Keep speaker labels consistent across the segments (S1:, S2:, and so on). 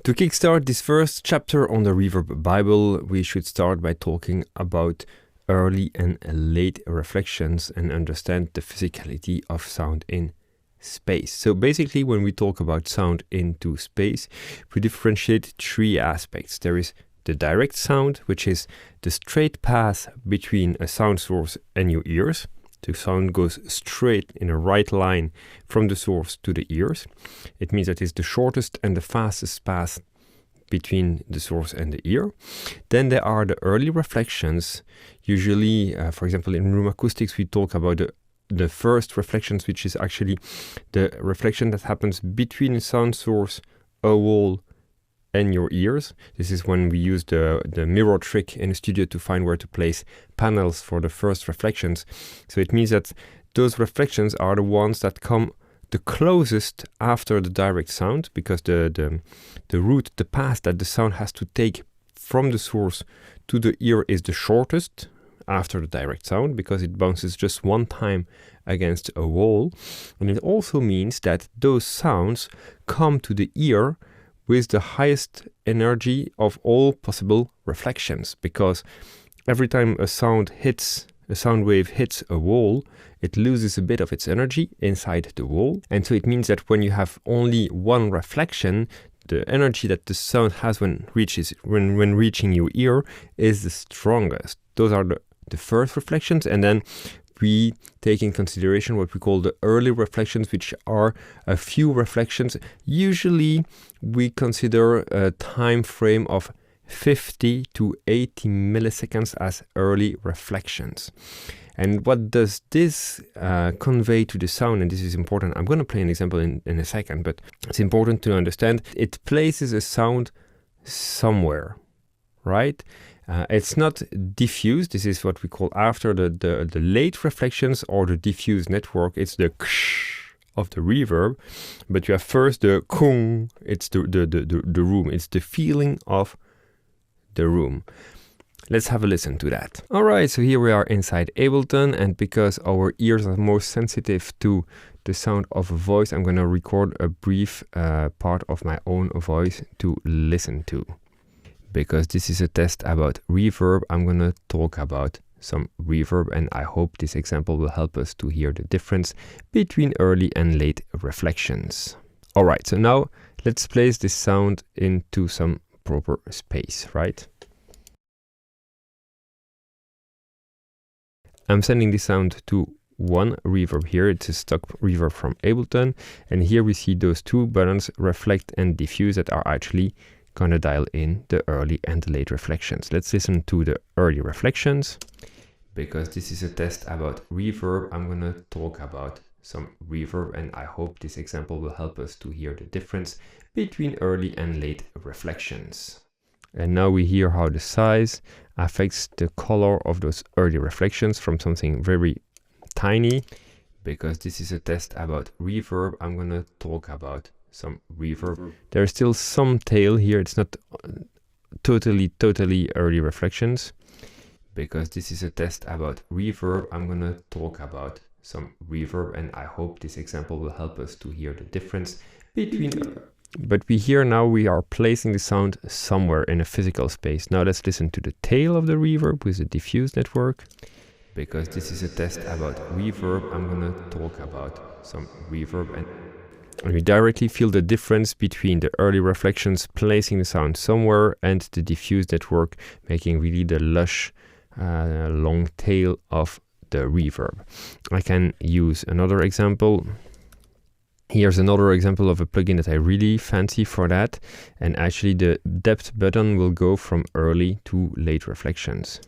S1: To kickstart this first chapter on the Reverb Bible, we should start by talking about early and late reflections and understand the physicality of sound in space. So basically, when we talk about sound into space, we differentiate three aspects. There is the direct sound, which is the straight path between a sound source and your ears. The sound goes straight in a right line from the source to the ears. It means that it's the shortest and the fastest path between the source and the ear. Then there are the early reflections. Usually, for example, in room acoustics, we talk about the first reflections, which is actually the reflection that happens between a sound source, a wall, and your ears. This is when we use the mirror trick in the studio to find where to place panels for the first reflections. So it means that those reflections are the ones that come the closest after the direct sound, because the route, the path that the sound has to take from the source to the ear is the shortest after the direct sound, because it bounces just one time against a wall. And it also means that those sounds come to the ear with the highest energy of all possible reflections, because every time a sound wave hits a wall, it loses a bit of its energy inside the wall. And so it means that when you have only one reflection, the energy that the sound has when reaching your ear is the strongest. Those are the first reflections, and then we take in consideration what we call the early reflections, which are a few reflections. Usually we consider a time frame of 50 to 80 milliseconds as early reflections. And what does this convey to the sound? And this is important. I'm going to play an example in a second, but it's important to understand it places a sound somewhere, right? It's not diffuse. This is what we call after the late reflections or the diffuse network. It's the ksh of the reverb, but you have first the kung. It's the room. It's the feeling of the room. Let's have a listen to that. All right, so here we are inside Ableton, and because our ears are more sensitive to the sound of a voice, I'm going to record a brief part of my own voice to listen to. Because this is a test about reverb, I'm going to talk about some reverb, and I hope this example will help us to hear the difference between early and late reflections. All right, so now let's place this sound into some proper space, right? I'm sending this sound to one reverb here. It's a stock reverb from Ableton, and here we see those two buttons, reflect and diffuse, that are actually gonna dial in the early and the late reflections. Let's listen to the early reflections. Because this is a test about reverb, I'm gonna talk about some reverb, and I hope this example will help us to hear the difference between early and late reflections. And now we hear how the size affects the color of those early reflections from something very tiny. Because this is a test about reverb, I'm gonna talk about some reverb. There's still some tail here. It's not totally early reflections. Because this is a test about reverb, I'm gonna talk about some reverb, and I hope this example will help us to hear the difference between. But we hear now we are placing the sound somewhere in a physical space. Now let's listen to the tail of the reverb with the diffuse network. Because this is a test about reverb, I'm gonna talk about some reverb, and we directly feel the difference between the early reflections placing the sound somewhere and the diffuse network making really the lush long tail of the reverb. I can use another example. Here's another example of a plugin that I really fancy for that, and actually the depth button will go from early to late reflections.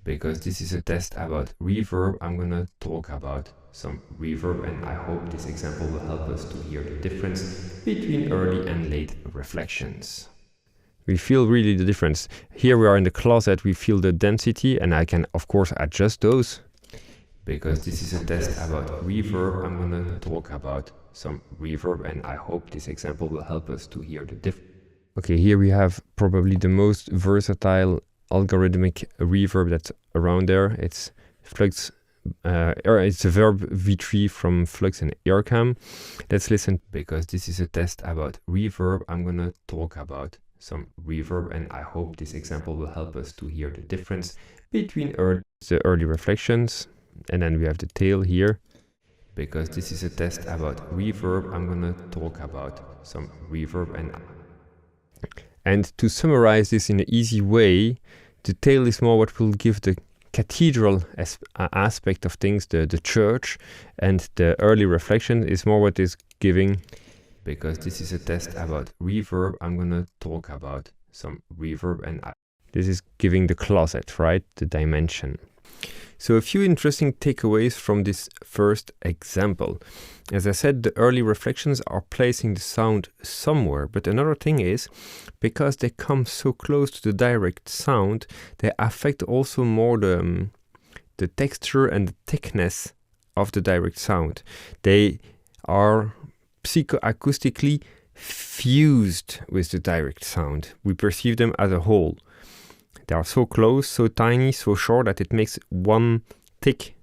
S1: Because this is a test about reverb, I'm gonna talk about some reverb, and I hope this example will help us to hear the difference between early and late reflections. We feel really the difference. Here we are in the closet, we feel the density, and I can of course adjust those. Because this is a test about reverb, I'm gonna talk about some reverb, and I hope this example will help us to hear the difference. Okay, here we have probably the most versatile algorithmic reverb that's around there. It's flux it's a Verb V3 from Flux and Aircam. Let's listen, because this is a test about reverb. I'm gonna talk about some reverb, and I hope this example will help us to hear the difference between the early reflections, and then we have the tail here. Because this is a test about reverb, I'm gonna talk about some reverb, and to summarize this in an easy way, the tail is more what will give the cathedral aspect of things, the church, and the early reflection is more what is giving. Because this is a test about reverb, I'm gonna talk about some reverb, and this is giving the closet, right? The dimension. So a few interesting takeaways from this first example. As I said, the early reflections are placing the sound somewhere, but another thing is, because they come so close to the direct sound, they affect also more the texture and the thickness of the direct sound. They are psychoacoustically fused with the direct sound. We perceive them as a whole. They are so close, so tiny, so short that it makes one thick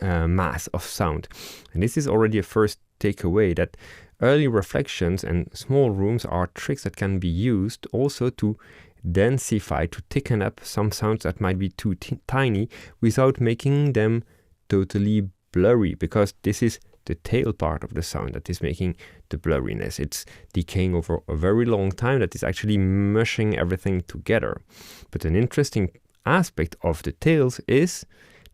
S1: mass of sound. And this is already a first takeaway, that early reflections and small rooms are tricks that can be used also to densify, to thicken up some sounds that might be too tiny without making them totally blurry, because this is the tail part of the sound that is making the blurriness. It's decaying over a very long time, that is actually mushing everything together. But an interesting aspect of the tails is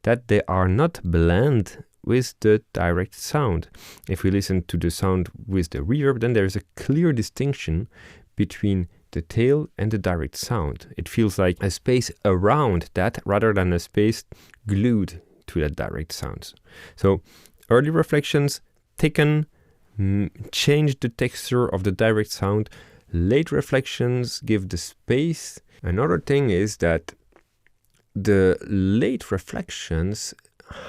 S1: that they are not blend with the direct sound. If we listen to the sound with the reverb, then there is a clear distinction between the tail and the direct sound. It feels like a space around that rather than a space glued to that direct sound. So early reflections thicken, change the texture of the direct sound. Late reflections give the space. Another thing is that the late reflections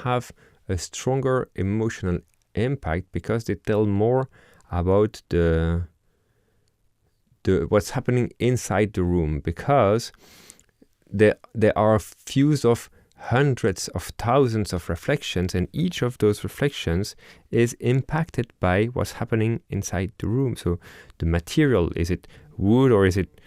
S1: have a stronger emotional impact because they tell more about the what's happening inside the room, because they are fused of hundreds of thousands of reflections, and each of those reflections is impacted by what's happening inside the room. So the material, is it wood or is it,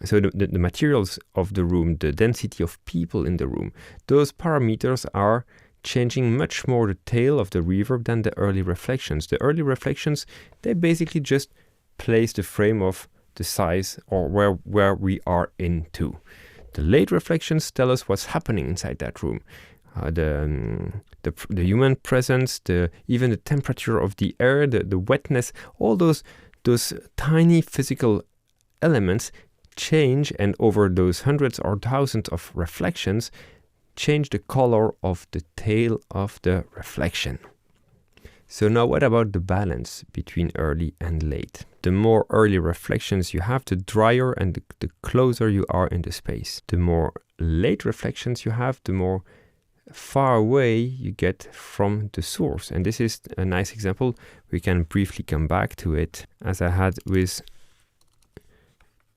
S1: so the materials of the room, the density of people in the room, those parameters are changing much more the tail of the reverb than the early reflections. The early reflections, they basically just place the frame of the size or where we are into. The late reflections tell us what's happening inside that room. The human presence, even the temperature of the air, the wetness, all those tiny physical elements change, and over those hundreds or thousands of reflections, change the color of the tail of the reflection. So now what about the balance between early and late? The more early reflections you have, the drier and the closer you are in the space. The more late reflections you have, the more far away you get from the source. And this is a nice example. We can briefly come back to it, as I had with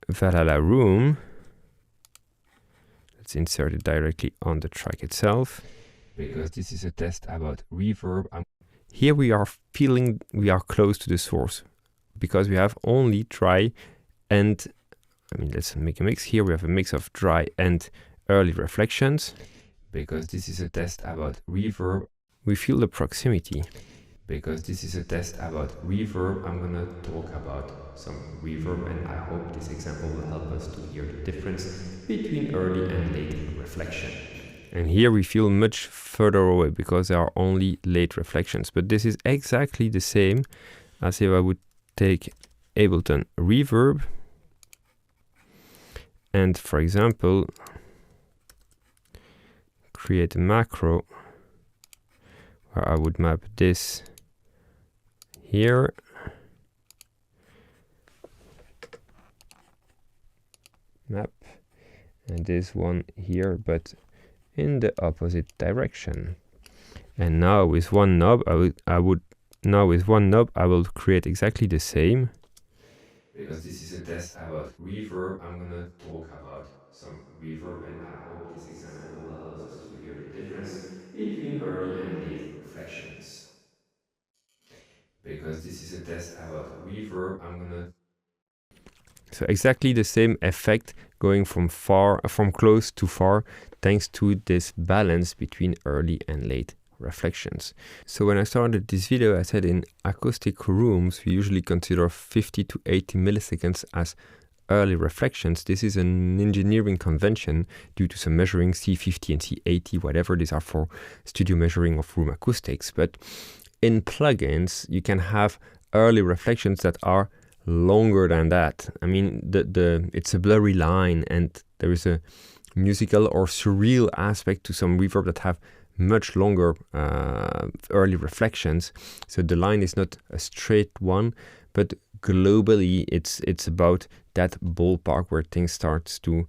S1: Valhalla Room. Let's insert it directly on the track itself, because this is a test about reverb. Here we are feeling we are close to the source, because we have only dry and, let's make a mix. Here we have a mix of dry and early reflections. Because this is a test about reverb, we feel the proximity. Because this is a test about reverb, I'm gonna talk about some reverb, and I hope this example will help us to hear the difference between early and late reflection. And here we feel much further away because there are only late reflections. But this is exactly the same as if I would take Ableton Reverb and, for example, create a macro where I would map this here, map, and this one here, but in the opposite direction. And now with one knob, I will create exactly the same. Because this is a test about reverb, I'm gonna talk about some reverb, and I hope this example will allow us to hear the difference between early and late reflections. Because this is a test about reverb, I'm gonna... So exactly the same effect going from close to far, thanks to this balance between early and late reflections. So when I started this video, I said in acoustic rooms, we usually consider 50 to 80 milliseconds as early reflections. This is an engineering convention due to some measuring, C50 and C80, whatever. These are for studio measuring of room acoustics. But in plugins, you can have early reflections that are longer than that. I mean, it's a blurry line, and there is a musical or surreal aspect to some reverb that have much longer early reflections. So the line is not a straight one, but globally it's about that ballpark where things starts to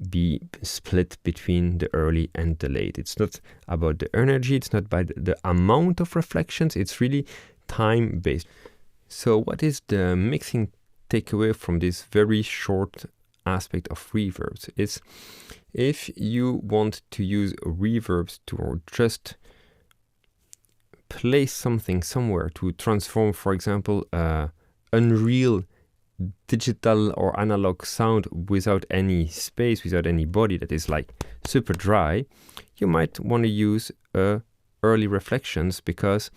S1: be split between the early and the late. It's not about the energy, it's not by the amount of reflections, it's really time based. So what is the mixing takeaway from this very short aspect of reverbs? Is if you want to use reverbs to just place something somewhere, to transform, for example, unreal digital or analog sound without any space, without any body, that is like super dry, you might want to use early reflections, because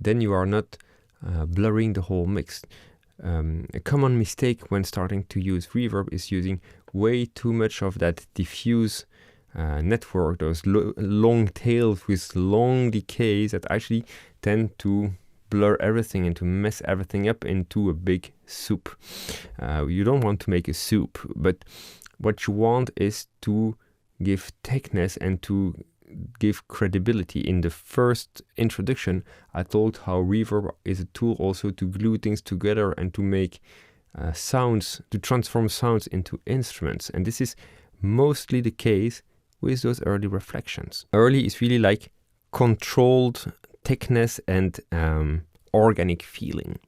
S1: then you are not blurring the whole mix. A common mistake when starting to use reverb is using way too much of that diffuse network, those long tails with long decays that actually tend to blur everything and to mess everything up into a big soup. You don't want to make a soup, but what you want is to give thickness and to give credibility. In the first introduction, I told how reverb is a tool also to glue things together and to make sounds, to transform sounds into instruments. And this is mostly the case with those early reflections. Early is really like controlled thickness and organic feeling.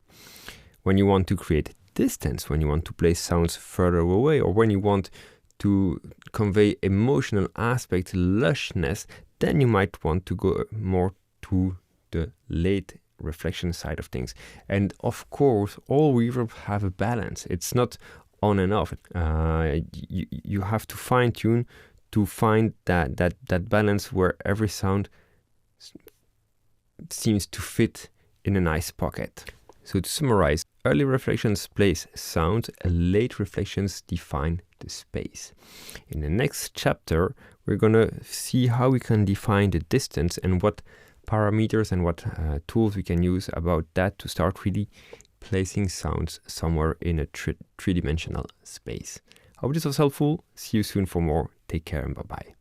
S1: When you want to create distance, when you want to place sounds further away, or when you want to convey emotional aspect, lushness, then you might want to go more to the late reflection side of things. And of course, all reverb have a balance. It's not on and off. You have to fine tune to find that balance where every sound seems to fit in a nice pocket. So to summarize, early reflections place sound, late reflections define the space. In the next chapter, we're gonna see how we can define the distance and what parameters and what tools we can use about that to start really placing sounds somewhere in a three-dimensional space. I hope this was helpful. See you soon for more. Take care and bye-bye.